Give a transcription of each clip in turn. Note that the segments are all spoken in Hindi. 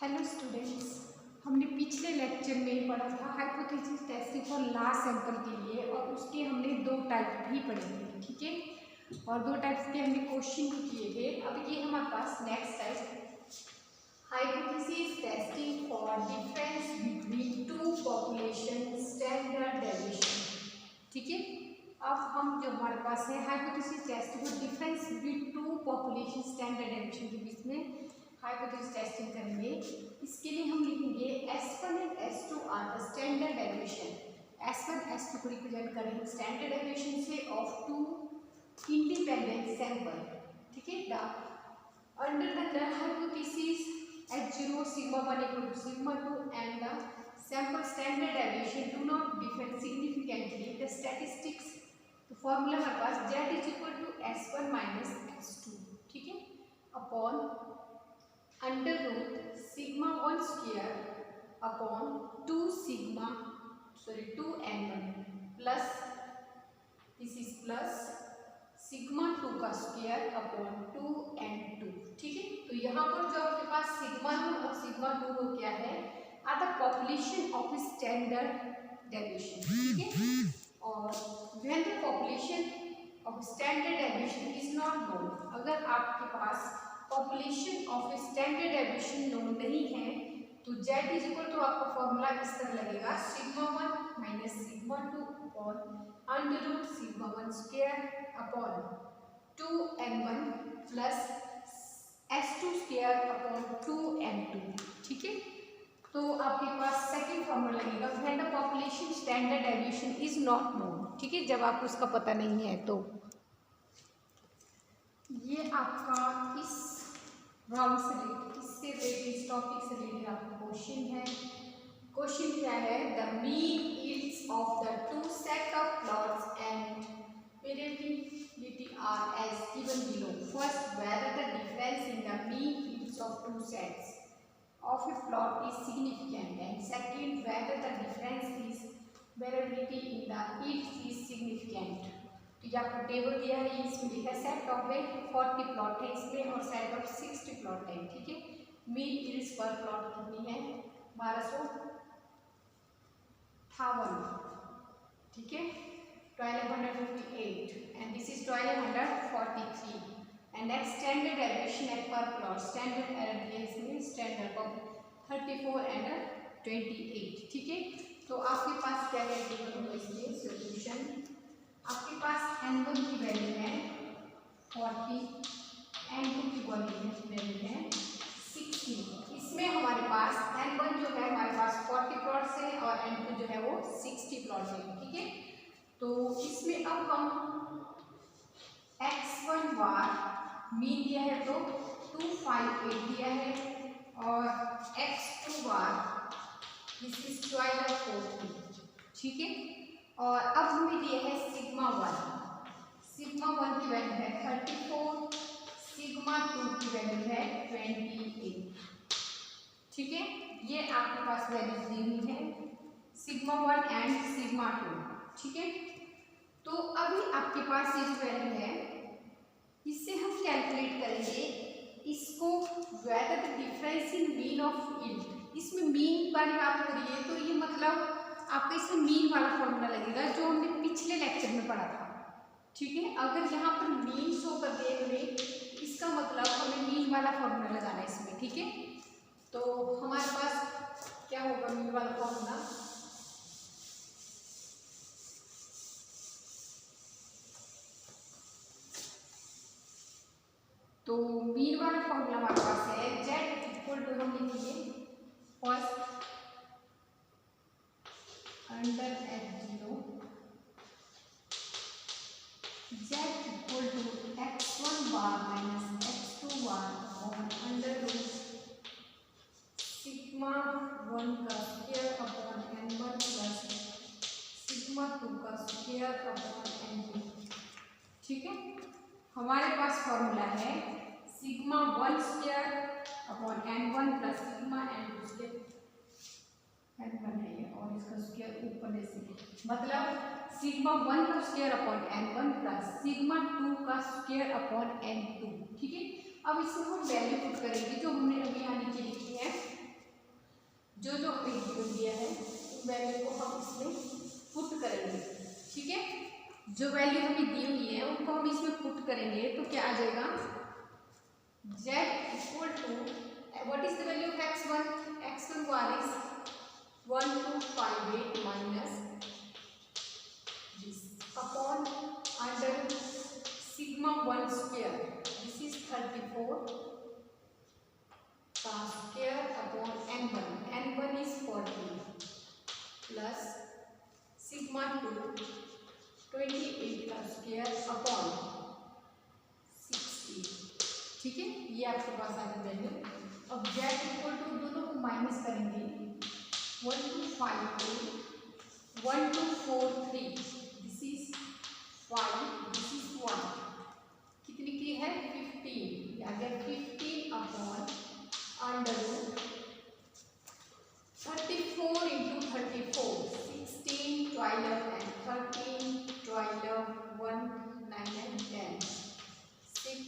हेलो स्टूडेंट्स, हमने पिछले लेक्चर में पढ़ा था hypothesis testing for large sample के लिए और उसके हमने दो टाइप भी पढ़े थे, ठीक है। और दो टाइप्स के हमने क्वेश्चन भी किए थे। अब ये हमारे पास next type hypothesis testing for difference between two population standard deviation, ठीक है। अब हम जो हमारे पास है hypothesis testing for difference between two population standard deviation के बीच में हाइपोथेसिस टेस्टिंग करेंगे। इसके लिए हम लिखेंगे S1 and S2 are the standard deviation. S1 S2 को रिप्रेजेंट करेंगे स्टैंडर्ड डेविएशन से ऑफ टू इंडिपेंडेंट सैंपल, ठीक है। Under the hypothesis H0 sigma 1 equal to sigma 2 and the sample standard deviation do not differ significantly. The statistics तो फॉर्मूला हमारे पास Z is equal to S1 minus S2, ठीक है, upon under root sigma 1 square upon 2 n1 plus this is plus sigma 2 का स्क्वायर अपॉन 2n2, ठीक है। तो यहाँ पर जो आपके पास सिग्मा 1 और सिग्मा 2 को क्या है, are the population of standard deviation, ठीक है। और when the population of standard deviation is not known, अगर आपके पास population of standard deviation known नहीं है तो Z इज इक्वल टू आपका फॉर्मूला इस तरह लगेगा sigma 1 minus sigma 2 upon under root sigma 1 square upon 2n1 plus S2 square upon 2n2, ठीक है। तो आपके पास सेकंड फॉर्मूला लगेगा when the population standard deviation is not known, ठीक है, जब आपको उसका पता नहीं है। तो ये आपका इस राउंड से इससे रिलेटेड इस टॉपिक से रिलेटेड आपका क्वेश्चन है। क्वेश्चन क्या है, the mean yields of the two set of plots and variability are as given below. First, whether the difference in the mean yields of two sets of a plot is significant, and second, whether the difference is variability in the yields is significant। तो ये आपको टेबल दिया है, इसमें लिखा है सेट ऑफ 40 प्लॉट है इसमें और सेट ऑफ 60 प्लॉट है, ठीक है। मीन यील्ड्स पर प्लॉट कितनी है, 1258, ठीक है, 1258 and this is 1243 and next standard deviation at per plot, standard error दिया है इसमें स्टैंडर्ड पर 34 एंड 28, ठीक है। तो आपके पास क्या है इसमें सॉल्यूशन, आपके पास n1 की वैल्यू है 40, n2 की वैल्यू है 60। इसमें हमारे पास n1 जो है हमारे पास 40 प्लॉट्स है और n2 जो है वो 60 प्लॉट है, ठीक है। तो इसमें अब हम x1 बार मीन दिया है तो 258 दिया है और x2 बार दिस इज 1240, ठीक है। और अब हमें दिया है सिग्मा 1 की वैल्यू है 34, सिग्मा 2 की वैल्यू है 28, ठीक है। ये आपके पास वैल्यूज दी हुई है सिग्मा 1 एंड सिग्मा 2, ठीक है। तो अभी आपके पास ये जो वैल्यू है इससे हम कैलकुलेट करेंगे इसको weather the difference in mean of yield. इसमें मीन वाली बात हो रही है तो ये मतलब आपका इसमें मीन वाला फॉर्मूला लगेगा जो हमने पिछले लेक्चर में पढ़ा था, ठीक है। अगर यहाँ पर मीन शो कर दिए हमें, इसका मतलब हमें मीन वाला फॉर्मूला लगाना है इसमें, ठीक है। तो हमारे पास क्या होगा मीन वाला फॉर्मूला, तो मीन वाला फॉर्मूला हमारे पास है Z इक्वल टू हम लिखेंगे first under H0 Z equal to x1 bar minus x2 bar और अंडर रूट सिग्मा 1 का square upon n1 plus sigma 2 का स्क्वायर अपॉन n2, ठीक है। हमारे पास फॉर्मूला है sigma 1 square upon n1 plus sigma n2 square, n1 है ये और इसका स्क्वायर ऊपर ऐसे, मतलब सिग्मा 1 का square upon n1 plus sigma 2 का स्क्वायर अपॉन n2, ठीक है। अब इसमें हम वैल्यू पुट करेंगे जो हमने अभी यहाँ नीचे लिखी है जो जो हमें गिवन दिया है उन वैल्यू को हम इसमें पुट करेंगे। ठीक है, जो वैल्यू हमें दी हुई है उनको हम इसमें पुट करेंगे तो क्या आ जाएगा, z equal to what is the value of x1, x1 वाल is 1258 minus this upon under sigma 1 square, this is 34 का square upon n1 is 40 plus sigma 2 28 का स्क्वायर अपॉन 60। ठीक है, ये आपके पास आ गया वैल्यू। अब z इक्वल टू दोनों को माइनस करेंगे, 1252 1243, दिस इज 5, दिस इज 1, कितनी की है 15, आ गया 15 upon under root 34 into 34, 16 12 and 13 12 1 9 and 10, 6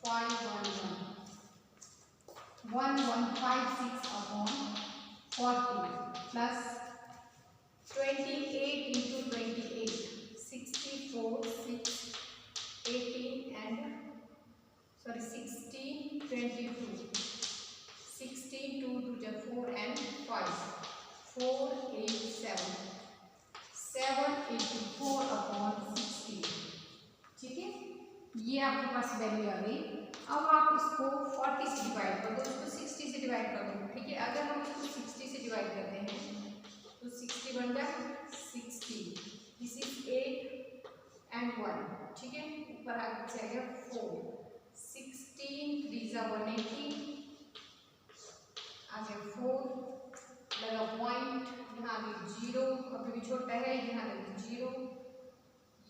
5 1 1 1156 upon 40 plus 28 into 28, 64 6 18 and 16 22, 16 2 to 4 and 5, 4 8 7, 7 84 upon 16। ठीक है, ये आपके पास वैल्यू आ गई। अब आप इसको 40 से डिवाइड कर दो, इसको 60 से डिवाइड कर दो। ठीक है, अगर हम इसको 60 से डिवाइड करते हैं तो 60 बन गया 60, दिस इज 8 and 1। ठीक है, ऊपर आ जाएगा 4, 16 3 जा 180, आगे 4 लगा पॉइंट, यहाँ आगे 0, अभी भी छोटा है, यहाँ लगे 0,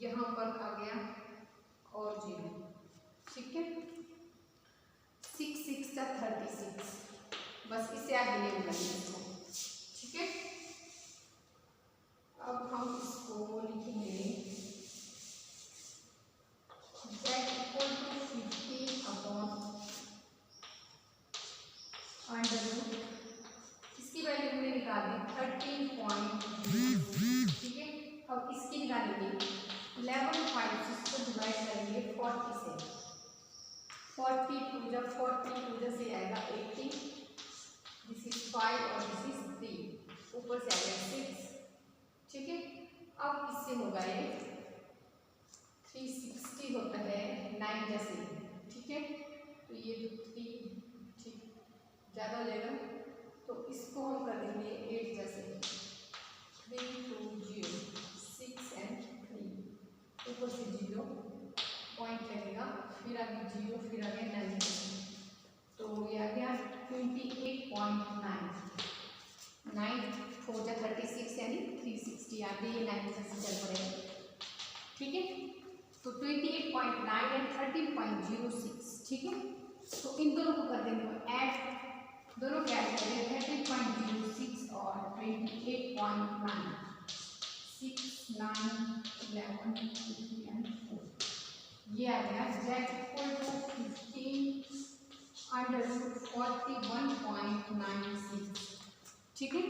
यहाँ पर आ गया और 0। ठीक है, 6 6 जा 36, बस इससे आगे ले लेंगे इसको। ठीक है, अब हम इसको लिखेंगे z equal to 50 upon under root, इसकी वैल्यू हमने निकाल दी 13.0। ठीक है, अब इसकी निकालेंगे 11 5 इसको डिवाइड करेंगे 40 से, 42 जब 42 से आएगा 80, दिस इज 5 और दिस इज 3, ऊपर से आएगा 6। ठीक है, अब इससे होगा ये 360 होता है 9 जैसे। ठीक है, तो ये जो 3 ठीक ज़्यादा हो जाएगा, तो इसको हम कर देंगे 8 जैसे, 3 2 0 6 and 3, ऊपर से 0 पॉइंट लगेगा, फिर आगे 0, फिर आगे 9, तो ये आ गया 28.9, 9 4 जा 36 यानी 360, आगे ये 9 से चल पड़ेगा। ठीक है, तो 28.9 and 13.06। ठीक है, तो इन दोनों को कर देंगे ऐड, दोनों क्या करेंगे 13.06 और 28.9, 6 9 11 3 and 4, ये आ गया z equal to 15 under root 41.96। ठीक है,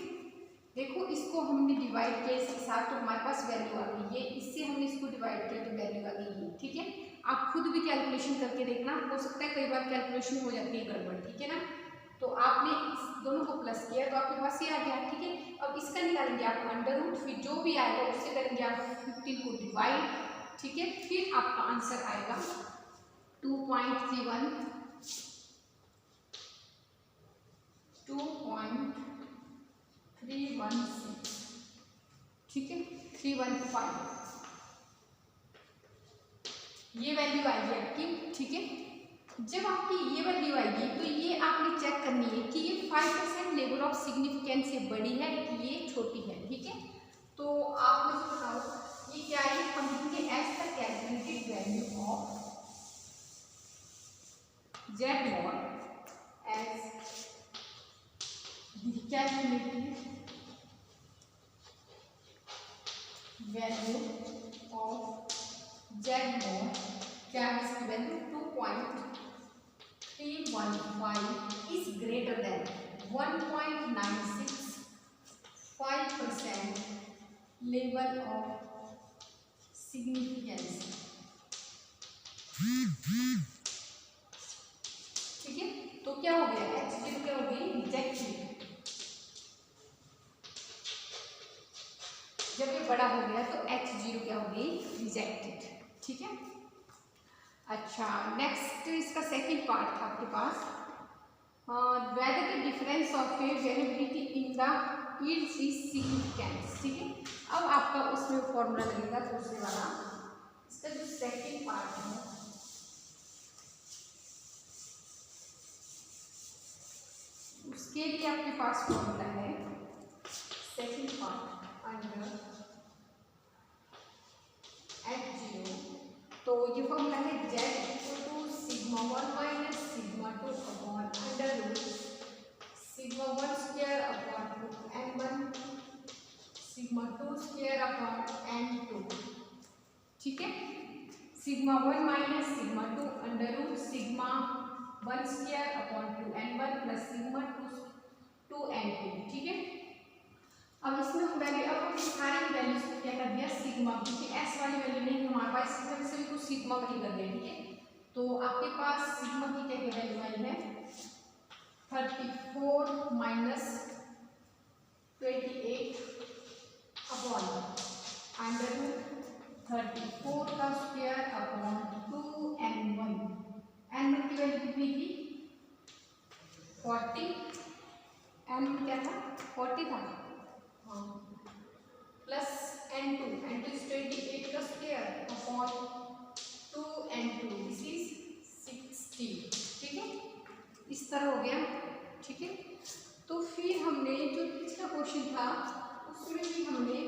देखो इसको हमने डिवाइड किया इसके साथ, तो हमारे पास वैल्यू आ गई है, इससे हमने इसको डिवाइड किया तो वैल्यू आ गई है। ठीक है, आप खुद भी कैलकुलेशन करके देखना, हो सकता है कई बार कैलकुलेशन हो जाती है गड़बड़। ठीक है ना, तो आपने इस दोनों को प्लस किया तो आपके पास ये आ गया। ठीक है, अब इसका निकालेंगे आप अंडर रूट, फिर जो भी आएगा उससे करेंगे आप 15 को डिवाइड। ठीक है, फिर आपका आंसर आएगा 2.31 2.316। ठीक है, 315 ये वैल्यू आएगी आपकी। ठीक है, जब आपकी ये वैल्यू आएगी तो ये आपने चेक करनी है कि ये 5% लेवल ऑफ सिग्निफिकेंस से बड़ी है कि ये छोटी है। ठीक है, तो आप मुझे बताओ ये क्या है, हम लिखेंगे as the calculated value of z mod as the calculated value of z mod, क्या है इसकी value 2.315 is greater than, 1.965% level of significance. ठीक है, तो क्या हो गया, H0 क्या हो गई, रिजेक्टेड। जब ये बड़ा हो गया तो H0 क्या हो गई, रिजेक्टेड। ठीक है, अच्छा नेक्स्ट इसका सेकंड पार्ट था आपके पास, whether the difference of a variability in the yields is significant। ठीक है, अब आपका उसमें फॉर्मूला लगेगा दूसरे वाला। इसका जो सेकंड पार्ट है उसके लिए आपके पास फॉर्मूला है, सेकंड पार्ट अंडर H0, तो ये फॉर्मूला है Z equal to sigma 1 minus sigma 2 upon under root sigma 1 square upon 2n1 sigma 2 square upon n2। ठीक है, sigma 1 minus sigma 2 under root sigma 1 square upon 2n1 plus sigma 2n2। ठीक है, अब इसमें हम वैल्यू, अब हम सारी वैल्यूज को क्या कर दिया, सिग्मा, क्योंकि एस वाली वैल्यू नहीं हमारे पास, इस वजह से भी कुछ सिग्मा वही कर दिया। ठीक है, तो आपके पास सिग्मा की क्या वैल्यू आई है, 34 माइनस 28 अपॉन अंडर रूट 34 का स्क्वायर अपॉन 2n1। n1 की वैल्यू कितनी थी, 40, n1 क्या था, 40 था, प्लस n2 इज 28 का square upon 2n2 this is 60। ठीक है, इस तरह हो गया। ठीक है, तो फिर हमने जो पिछला क्वेश्चन था उसमें भी हमने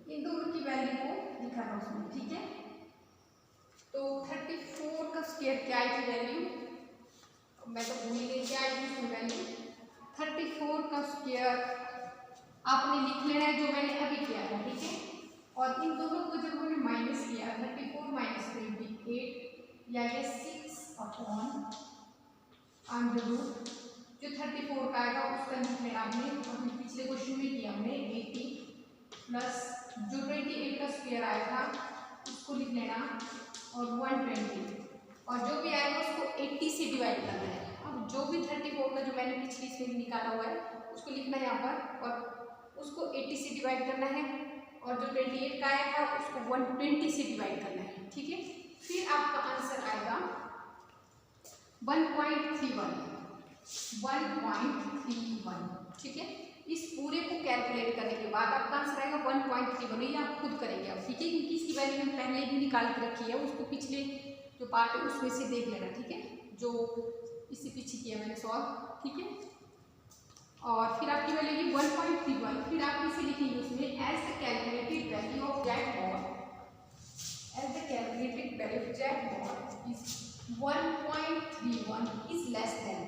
इन दोनों की वैल्यू को लिखा था उसमें। ठीक है, तो 34 का स्क्वायर क्या आई थी वैल्यू, मैं तो भूल गई क्या आई थी उसमें वैल्यू, 34 का स्क्वायर आपने लिख लेना है जो मैंने अभी किया था। ठीक है, और इन दोनों को जब हमने माइनस किया 34 माइनस 28 या ये 6 अपॉन अंडर रूट जो 34 का आएगा उसका लिख लेना आपने, अभी पिछले क्वेश्चन में किया हमने 80 प्लस जो 28 का स्क्वायर आया था उसको लिख लेना और 120, और जो भी आएगा उसको 80 से डिवाइड करना है। अब जो भी 34 का जो मैंने पिछली इसमें निकाला हुआ है उसको लिखना है यहाँ पर और उसको 80 से डिवाइड करना है, और जो 28 का आया था उसको 120 से डिवाइड करना है। ठीक है, फिर आपका आंसर आएगा 1.31। ठीक है, इस पूरे को कैलकुलेट करने के बाद आपका आंसर आएगा 1.31। ये आप खुद करेंगे अब। ठीक है, क्योंकि इसकी वैल्यू मैंने पहले ही निकाल के रखी है, उसको पिछले जो पार्ट है उसमें से देख लेना। ठीक है, जो इससे पीछे किया मैंने सॉल्व। ठीक है, और फिर आपकी वैल्यू ये 1.31, फिर आप इसे लिखेंगे उसमें as the calculated value of that ball, as the calculated value of that ball is 1.31 is less than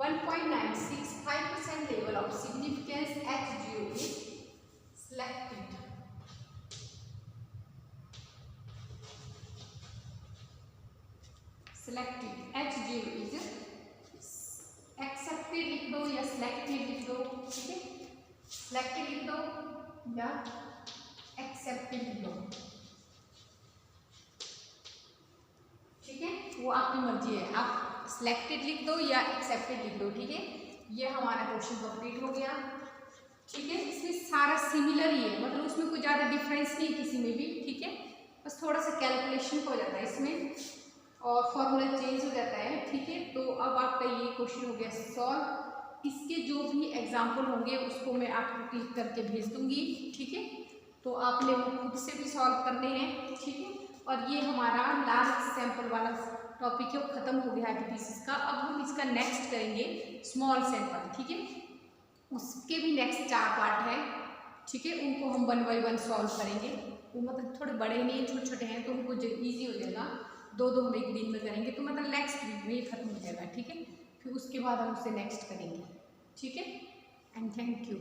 1.965% level of significance H0 is selected। Selected H0 is accepted लिख दो या selected लिख दो। ठीक है, selected लिख दो या accepted लिख दो। ठीक है, वो आपकी मर्जी है, आप सिलेक्टेड लिख दो या एक्सेप्टेड लिख दो। ठीक है, ये हमारा क्वेश्चन कंप्लीट हो गया। ठीक है, इसमें सारा सिमिलर ही है, मतलब उसमें कोई ज़्यादा डिफरेंस नहीं किसी में भी। ठीक है, बस थोड़ा सा कैलकुलेशन हो जाता है इसमें और फॉर्मूला चेंज हो जाता है। ठीक है, तो अब आपका ये क्वेश्चन हो गया सॉल्व। इसके जो भी एग्जाम्पल होंगे उसको मैं आपको क्लिक करके भेज दूंगी। ठीक है, तो आपने वो खुद से भी सॉल्व करने हैं। ठीक है, और ये हमारा लास्ट सैंपल वाला टॉपिक है, वो खत्म हो गया हाइपोथेसिस का। अब हम इसका नेक्स्ट करेंगे स्मॉल सैंपल। ठीक है, उसके भी नेक्स्ट 4 पार्ट है। ठीक है, उनको हम 1 बाय 1 सॉल्व करेंगे। वो मतलब थोड़े बड़े नहीं, छोटे छोटे हैं, तो उनको ईजी हो जाएगा। 2 हम एक दिन में करेंगे, तो मतलब नेक्स्ट वीक में ये खत्म हो जाएगा। ठीक है, फिर उसके बाद हम उससे नेक्स्ट करेंगे। ठीक है, एंड थैंक यू।